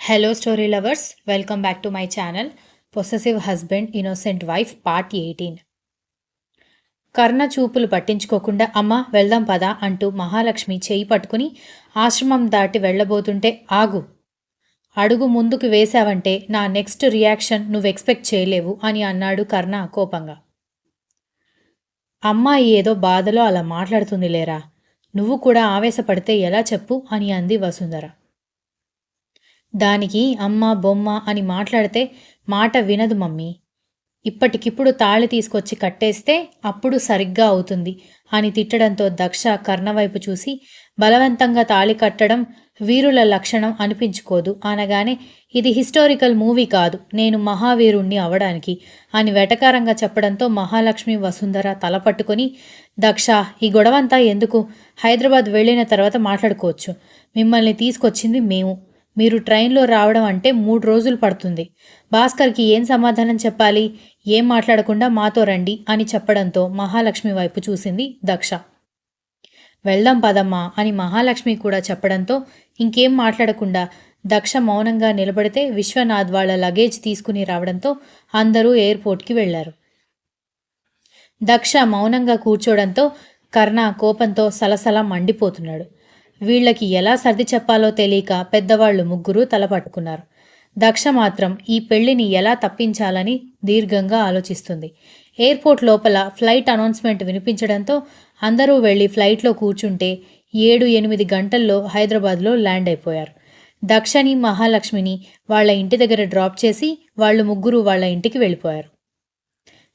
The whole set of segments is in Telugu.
Hello story lovers, welcome back to my channel. Possessive husband innocent wife part 18. కర్ణ చూపులు పట్టించుకోకుండా అమ్మ వెళ్దాం పదా అంటూ మహాలక్ష్మి చేయి పట్టుకుని ఆశ్రమం దాటి వెళ్ళబోతుంటే ఆగు, అడుగు ముందుకు వేశావంటే నా నెక్స్ట్ రియాక్షన్ నువ్వు ఎక్స్పెక్ట్ చేయలేవు అని అన్నాడు కర్ణ కోపంగా. అమ్మాయి ఏదో బాధలో అలా మాట్లాడుతుంది లేరా, నువ్వు కూడా ఆవేశపడితే ఎలా చెప్పు అని అంది వసుంధర. దానికి అమ్మ బొమ్మ అని మాట్లాడితే మాట వినదు మమ్మీ. ఇప్పటికిప్పుడు తాళి తీసుకొచ్చి కట్టేస్తే అప్పుడు సరిగ్గా అవుతుంది అని తిట్టడంతో దక్ష కర్ణవైపు చూసి బలవంతంగా తాళి కట్టడం వీరుల లక్షణం అనిపించుకోదు అనగానే ఇది హిస్టారికల్ మూవీ కాదు, నేను మహావీరుణ్ణి అవడానికి అని వెటకారంగా చెప్పడంతో మహాలక్ష్మి వసుంధర తల పట్టుకొని దక్ష ఈ గొడవంతా ఎందుకు, హైదరాబాద్ వెళ్ళిన తర్వాత మాట్లాడుకోవచ్చు, మిమ్మల్ని తీసుకొచ్చింది మేము, మీరు ట్రైన్లో రావడం అంటే 3 రోజులు పడుతుంది, భాస్కర్కి ఏం సమాధానం చెప్పాలి, ఏం మాట్లాడకుండా మాతో రండి అని చెప్పడంతో మహాలక్ష్మి వైపు చూసింది దక్ష. వెళ్దాం పదమ్మా అని మహాలక్ష్మి కూడా చెప్పడంతో ఇంకేం మాట్లాడకుండా దక్ష మౌనంగా నిలబడితే విశ్వనాథ్ వాళ్ళ లగేజ్ తీసుకుని రావడంతో అందరూ ఎయిర్పోర్ట్కి వెళ్లారు. దక్ష మౌనంగా కూర్చోవడంతో కర్ణ కోపంతో సలసల మండిపోతున్నాడు. వీళ్లకి ఎలా సర్ది చెప్పాలో తెలియక పెద్దవాళ్లు ముగ్గురు తలపట్టుకున్నారు. దక్ష మాత్రం ఈ పెళ్లిని ఎలా తప్పించాలని దీర్ఘంగా ఆలోచిస్తుంది. ఎయిర్పోర్ట్ లోపల ఫ్లైట్ అనౌన్స్మెంట్ వినిపించడంతో అందరూ వెళ్లి ఫ్లైట్లో కూర్చుంటే 7-8 గంటల్లో హైదరాబాద్లో ల్యాండ్ అయిపోయారు. దక్షని మహాలక్ష్మిని వాళ్ళ ఇంటి దగ్గర డ్రాప్ చేసి వాళ్ళు ముగ్గురు వాళ్ళ ఇంటికి వెళ్ళిపోయారు.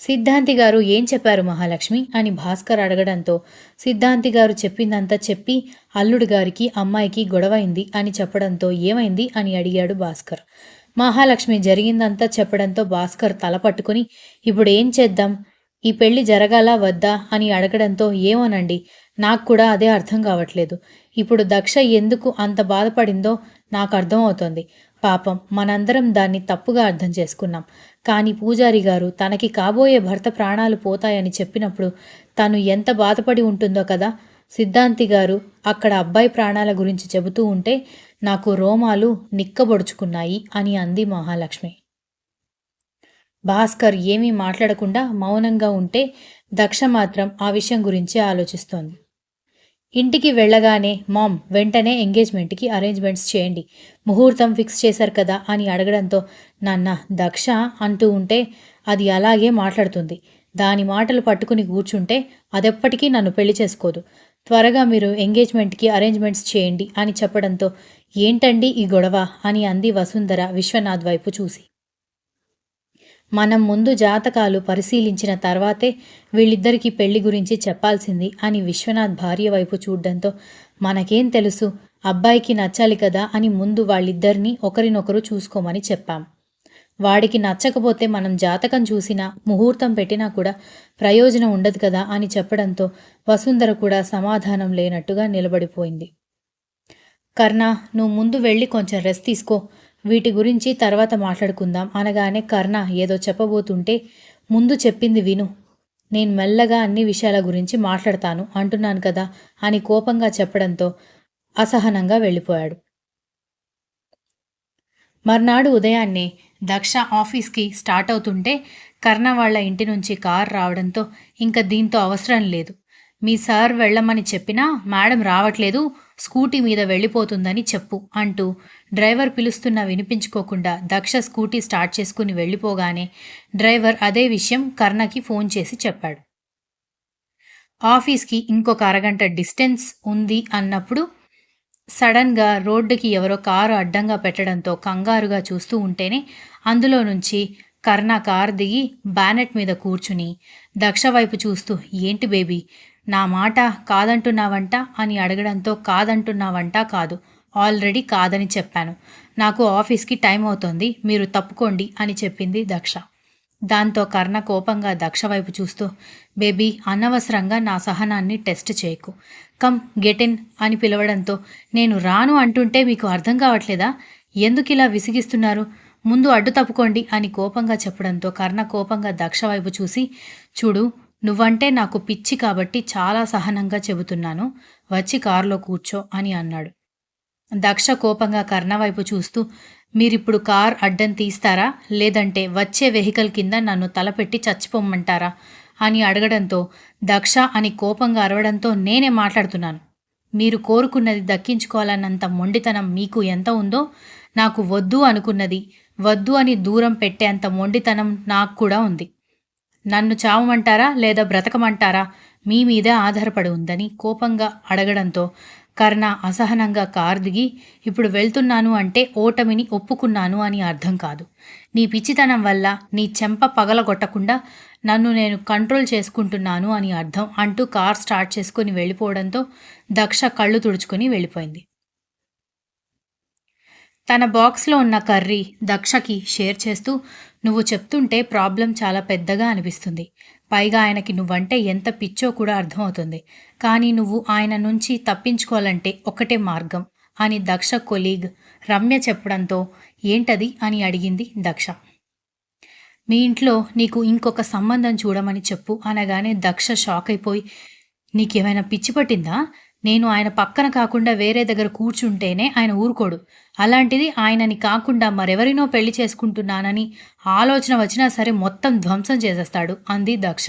సిద్ధాంతి గారు ఏం చెప్పారు మహాలక్ష్మి అని భాస్కర్ అడగడంతో సిద్ధాంతి గారు చెప్పిందంతా చెప్పి అల్లుడు గారికి అమ్మాయికి గొడవైంది అని చెప్పడంతో ఏమైంది అని అడిగాడు భాస్కర్. మహాలక్ష్మి జరిగిందంతా చెప్పడంతో భాస్కర్ తల పట్టుకుని ఇప్పుడు ఏం చేద్దాం, ఈ పెళ్లి జరగాలా వద్దా అని అడగడంతో ఏమోనండి, నాకు కూడా అదే అర్థం కావట్లేదు, ఇప్పుడు దక్ష ఎందుకు అంత బాధపడిందో నాకు అర్థమవుతోంది, పాపం మనందరం దాన్ని తప్పుగా అర్థం చేసుకున్నాం, కానీ పూజారి గారు తనకి కాబోయే భర్త ప్రాణాలు పోతాయని చెప్పినప్పుడు తను ఎంత బాధపడి ఉంటుందో కదా, సిద్ధాంతి గారు అక్కడ అబ్బాయి ప్రాణాల గురించి చెబుతూ ఉంటే నాకు రోమాలు నిక్కబొడుచుకున్నాయి అని అంది మహాలక్ష్మి. భాస్కర్ ఏమీ మాట్లాడకుండా మౌనంగా ఉంటే దక్ష మాత్రం ఆ విషయం గురించి ఆలోచిస్తోంది. ఇంటికి వెళ్ళగానే మామ్ వెంటనే ఎంగేజ్మెంట్కి అరేంజ్మెంట్స్ చేయండి, ముహూర్తం ఫిక్స్ చేశారు కదా అని అడగడంతో నాన్న దక్ష అంటూ ఉంటే అది అలాగే మాట్లాడుతుంది, దాని మాటలు పట్టుకుని కూర్చుంటే అదెప్పటికీ నన్ను పెళ్లి చేసుకోదు, త్వరగా మీరు ఎంగేజ్మెంట్కి అరేంజ్మెంట్స్ చేయండి అని చెప్పడంతో ఏంటండి ఈ గొడవ అని అంది వసుంధర విశ్వనాథ్ వైపు చూసి. మనం ముందు జాతకాలు పరిశీలించిన తర్వాతే వీళ్ళిద్దరికీ పెళ్లి గురించి చెప్పాల్సింది అని విశ్వనాథ్ భార్య వైపు చూడ్డంతో మనకేం తెలుసు, అబ్బాయికి నచ్చాలి కదా అని ముందు వాళ్ళిద్దరినీ ఒకరినొకరు చూసుకోమని చెప్పాం, వాడికి నచ్చకపోతే మనం జాతకం చూసినా ముహూర్తం పెట్టినా కూడా ప్రయోజనం ఉండదు కదా అని చెప్పడంతో వసుంధర కూడా సమాధానం లేనట్టుగా నిలబడిపోయింది. కర్ణ నువ్వు ముందు వెళ్ళి కొంచెం రెస్ట్ తీసుకో, వీటి గురించి తర్వాత మాట్లాడుకుందాం అనగానే కర్ణ ఏదో చెప్పబోతుంటే ముందు చెప్పింది విను, నేను మెల్లగా అన్ని విషయాల గురించి మాట్లాడతాను అంటున్నాను కదా అని కోపంగా చెప్పడంతో అసహనంగా వెళ్ళిపోయాడు. మర్నాడు ఉదయాన్నే దక్ష ఆఫీస్కి స్టార్ట్ అవుతుంటే కర్ణ వాళ్ళ ఇంటి నుంచి కార్ రావడంతో ఇంకా దీంతో అవసరం లేదు, మీ సార్ వెళ్ళమని చెప్పినా మేడం రావట్లేదు, స్కూటీ మీద వెళ్ళిపోతుందని చెప్పు అంటూ డ్రైవర్ పిలుస్తున్నా వినిపించుకోకుండా దక్ష స్కూటీ స్టార్ట్ చేసుకుని వెళ్ళిపోగానే డ్రైవర్ అదే విషయం కర్ణకి ఫోన్ చేసి చెప్పాడు. ఆఫీస్కి ఇంకొక అరగంట డిస్టెన్స్ ఉంది అన్నప్పుడు సడన్గా రోడ్డుకి ఎవరో కారు అడ్డంగా పెట్టడంతో కంగారుగా చూస్తూ ఉంటేనే అందులో నుంచి కర్ణ కారు దిగి బ్యానెట్ మీద కూర్చుని దక్ష వైపు చూస్తూ ఏంటి బేబీ నా మాట కాదంటున్నావంట అని అడగడంతో కాదంటున్నావంట కాదు, ఆల్రెడీ కాదని చెప్పాను, నాకు ఆఫీస్కి టైం అవుతోంది, మీరు తప్పుకోండి అని చెప్పింది దక్ష. దాంతో కర్ణ కోపంగా దక్ష వైపు చూస్తూ బేబీ అనవసరంగా నా సహనాన్ని టెస్ట్ చేయకు, కమ్ గెట్ ఇన్ అని పిలవడంతో నేను రాను అంటుంటే మీకు అర్థం కావట్లేదా, ఎందుకు ఇలా విసిగిస్తున్నారు, ముందు అడ్డు తప్పుకోండి అని కోపంగా చెప్పడంతో కర్ణ కోపంగా దక్ష వైపు చూసి చూడు నువ్వంటే నాకు పిచ్చి కాబట్టి చాలా సహనంగా చెబుతున్నాను, వచ్చి కారులో కూర్చో అని అన్నాడు. దక్ష కోపంగా కర్ణ వైపు చూస్తూ మీరిప్పుడు కార్ అడ్డం తీస్తారా? లేదంటే వచ్చే వెహికల్ కింద నన్ను తలపెట్టి చచ్చిపోమ్మంటారా? అని అడగడంతో దక్ష అని కోపంగా అరవడంతో నేనే మాట్లాడుతున్నాను. మీరు కోరుకున్నది దక్కించుకోవాలన్నంత మొండితనం మీకు ఎంత ఉందో నాకు వద్దు అనుకున్నది వద్దు అని దూరం పెట్టేంత మొండితనం నాకు కూడా ఉంది. నన్ను చావమంటారా లేదా బ్రతకమంటారా మీ మీదే ఆధారపడి ఉందని కోపంగా అడగడంతో కర్ణ అసహనంగా కారు దిగి ఇప్పుడు వెళ్తున్నాను అంటే ఓటమిని ఒప్పుకున్నాను అని అర్థం కాదు. నీ పిచ్చితనం వల్ల నీ చెంప పగలగొట్టకుండా నన్ను నేను కంట్రోల్ చేసుకుంటున్నాను అని అర్థం అంటూ కార్ స్టార్ట్ చేసుకుని వెళ్ళిపోవడంతో దక్ష కళ్ళు తుడుచుకొని వెళ్ళిపోయింది. తన బాక్స్లో ఉన్న కర్రీ దక్షకి షేర్ చేస్తూ నువ్వు చెప్తుంటే ప్రాబ్లం చాలా పెద్దగా అనిపిస్తుంది. పైగా ఆయనకి నువ్వంటే ఎంత పిచ్చో కూడా అర్థమవుతుంది. కానీ నువ్వు ఆయన నుంచి తప్పించుకోవాలంటే ఒక్కటే మార్గం అని దక్ష కొలీగ్ రమ్య చెప్పడంతో ఏంటది అని అడిగింది దక్ష. మీ ఇంట్లో నీకు ఇంకొక సంబంధం చూడమని చెప్పు అనగానే దక్ష షాక్ అయిపోయి నీకేమైనా పిచ్చి పట్టిందా? నేను ఆయన పక్కన కాకుండా వేరే దగ్గర కూర్చుంటేనే ఆయన ఊరుకోడు. అలాంటిది ఆయనని కాకుండా మరెవరినో పెళ్లి చేసుకుంటున్నానని ఆలోచన వచ్చినా సరే మొత్తం ధ్వంసం చేసేస్తాడు అంది దక్ష.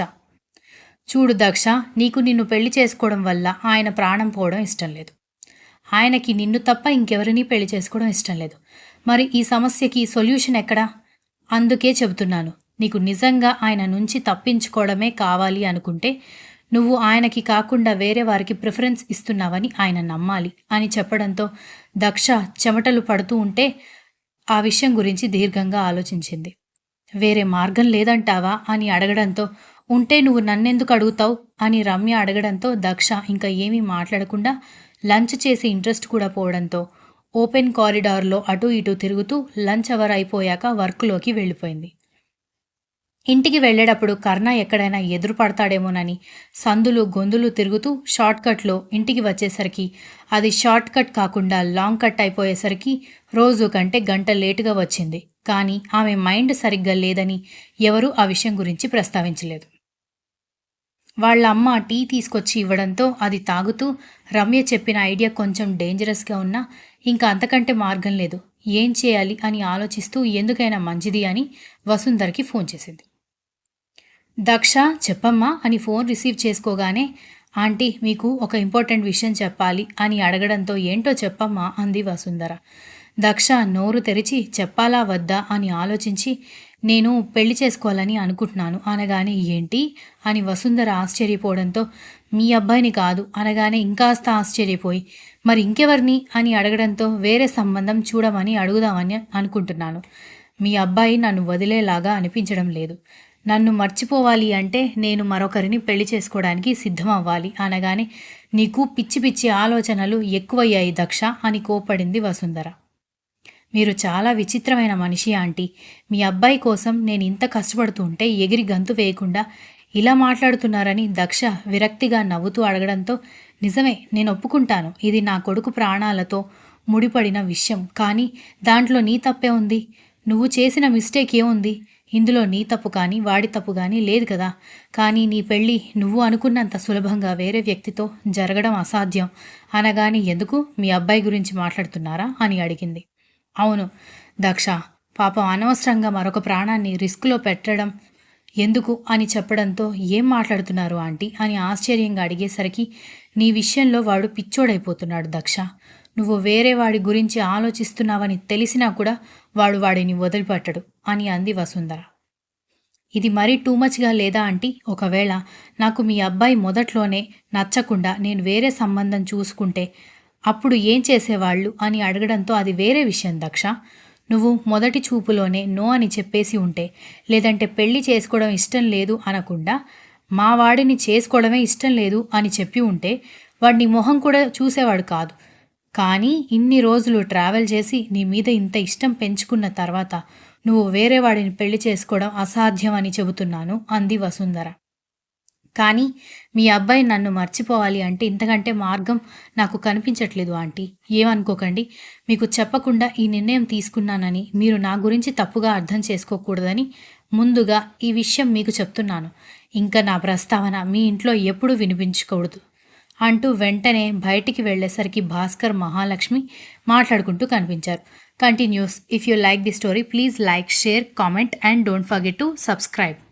చూడు దక్ష, నీకు నిన్ను పెళ్లి చేసుకోవడం వల్ల ఆయన ప్రాణం పోవడం ఇష్టం లేదు. ఆయనకి నిన్ను తప్ప ఇంకెవరినీ పెళ్లి చేసుకోవడం ఇష్టం లేదు. మరి ఈ సమస్యకి సొల్యూషన్ ఎక్కడా? అందుకే చెబుతున్నాను, నీకు నిజంగా ఆయన నుంచి తప్పించుకోవడమే కావాలి అనుకుంటే నువ్వు ఆయనకి కాకుండా వేరే వారికి ప్రిఫరెన్స్ ఇస్తున్నావని ఆయన నమ్మాలి అని చెప్పడంతో దక్ష చెమటలు పడుతూ ఉంటే ఆ విషయం గురించి దీర్ఘంగా ఆలోచించింది. వేరే మార్గం లేదంటావా అని అడగడంతో ఉంటే నువ్వు నన్నెందుకు అడుగుతావు అని రమ్య అడగడంతో దక్ష ఇంకా ఏమీ మాట్లాడకుండా లంచ్ చేసి ఇంట్రెస్ట్ కూడా పోవడంతో ఓపెన్ కారిడార్లో అటూ ఇటూ తిరుగుతూ లంచ్ అవర్ అయిపోయాక వర్క్లోకి వెళ్ళిపోయింది. ఇంటికి వెళ్ళేటప్పుడు కర్ణ ఎక్కడైనా ఎదురు పడతాడేమోనని సందులు గొంతులు తిరుగుతూ షార్ట్కట్లో ఇంటికి వచ్చేసరికి అది షార్ట్ కట్ కాకుండా లాంగ్ కట్ అయిపోయేసరికి రోజు కంటే గంట లేటుగా వచ్చింది. కానీ ఆమె మైండ్ సరిగ్గా లేదని ఎవరూ ఆ విషయం గురించి ప్రస్తావించలేదు. వాళ్ళ అమ్మ టీ తీసుకొచ్చి ఇవ్వడంతో అది తాగుతూ రమ్య చెప్పిన ఐడియా కొంచెం డేంజరస్గా ఉన్నా ఇంకా అంతకంటే మార్గం లేదు, ఏం చేయాలి అని ఆలోచిస్తూ ఎందుకైనా మంచిది అని వసుంధరకి ఫోన్ చేసింది. దక్ష చెప్పమ్మా అని ఫోన్ రిసీవ్ చేసుకోగానే ఆంటీ మీకు ఒక ఇంపార్టెంట్ విషయం చెప్పాలి అని అడగడంతో ఏంటో చెప్పమ్మా అంది వసుంధర. దక్ష నోరు తెరిచి చెప్పాలా వద్దా అని ఆలోచించి నేను పెళ్లి చేసుకోవాలని అనుకుంటున్నాను అనగానే ఏంటి అని వసుంధర ఆశ్చర్యపోవడంతో మీ అబ్బాయిని కాదు అనగానే ఇంకాస్త ఆశ్చర్యపోయి మరి ఇంకెవరిని అని అడగడంతో వేరే సంబంధం చూడమని అడుగుదామని అనుకుంటున్నాను. మీ అబ్బాయి నన్ను వదిలేలాగా అనిపించడం లేదు. నన్ను మర్చిపోవాలి అంటే నేను మరొకరిని పెళ్లి చేసుకోవడానికి సిద్ధం అవ్వాలి అనగానే నీకు పిచ్చి పిచ్చి ఆలోచనలు ఎక్కువయ్యాయి దక్ష అని కోపడింది వసుంధర. మీరు చాలా విచిత్రమైన మనిషి ఆంటీ. మీ అబ్బాయి కోసం నేను ఇంత కష్టపడుతుంటే ఎగిరి గంతు వేయకుండా ఇలా మాట్లాడుతున్నారని దక్ష విరక్తిగా నవ్వుతూ అడగడంతో నిజమే, నేను ఒప్పుకుంటాను, ఇది నా కొడుకు ప్రాణాలతో ముడిపడిన విషయం. కానీ దాంట్లో నీ తప్పే ఉంది. నువ్వు చేసిన మిస్టేక్ ఏముంది? ఇందులో నీ తప్పు కానీ వాడి తప్పు కానీ లేదు కదా. కానీ నీ పెళ్ళి నువ్వు అనుకున్నంత సులభంగా వేరే వ్యక్తితో జరగడం అసాధ్యం అనగాని ఎందుకు మీ అబ్బాయి గురించి మాట్లాడుతున్నారా అని అడిగింది. అవును దక్ష, పాపం అనవసరంగా మరొక ప్రాణాన్ని రిస్క్లో పెట్టడం ఎందుకు అని చెప్పడంతో ఏం మాట్లాడుతున్నారు ఆంటీ అని ఆశ్చర్యంగా అడిగేసరికి నీ విషయంలో వాడు పిచ్చోడైపోతున్నాడు దక్ష. నువ్వు వేరే వాడి గురించి ఆలోచిస్తున్నావని తెలిసినా కూడా వాడు వాడిని వదిలిపెట్టడు అని అంది వసుంధర. ఇది మరీ టూ మచ్గా లేదా ఆంటీ? ఒకవేళ నాకు మీ అబ్బాయి మొదట్లోనే నచ్చకుండా నేను వేరే సంబంధం చూసుకుంటే అప్పుడు ఏం చేసేవాళ్ళు అని అడగడంతో అది వేరే విషయం దక్ష. నువ్వు మొదటి చూపులోనే నో అని చెప్పేసి ఉంటే, లేదంటే పెళ్లి చేసుకోవడం ఇష్టం లేదు అనకుండా మా వాడిని చేసుకోవడమే ఇష్టం లేదు అని చెప్పి ఉంటే వాడిని మొహం కూడా చూసేవాడు కాదు. కానీ ఇన్ని రోజులు ట్రావెల్ చేసి నీ మీద ఇంత ఇష్టం పెంచుకున్న తర్వాత నువ్వు వేరే వాడిని పెళ్లి చేసుకోవడం అసాధ్యం అని చెబుతున్నాను అంది వసుంధర. కానీ మీ అబ్బాయి నన్ను మర్చిపోవాలి అంటే ఇంతకంటే మార్గం నాకు కనిపించట్లేదు ఆంటీ. ఏమనుకోకండి, మీకు చెప్పకుండా ఈ నిర్ణయం తీసుకున్నానని మీరు నా గురించి తప్పుగా అర్థం చేసుకోకూడదని ముందుగా ఈ విషయం మీకు చెప్తున్నాను. ఇంకా నా ప్రస్తావన మీ ఇంట్లో ఎప్పుడూ వినిపించకూడదు అంటూ వెంటనే బయటికి వెళ్ళేసరికి భాస్కర్, మహాలక్ష్మి మాట్లాడుకుంటూ కనిపించారు. Continuous. If you like the story please like, share, comment and don't forget to subscribe.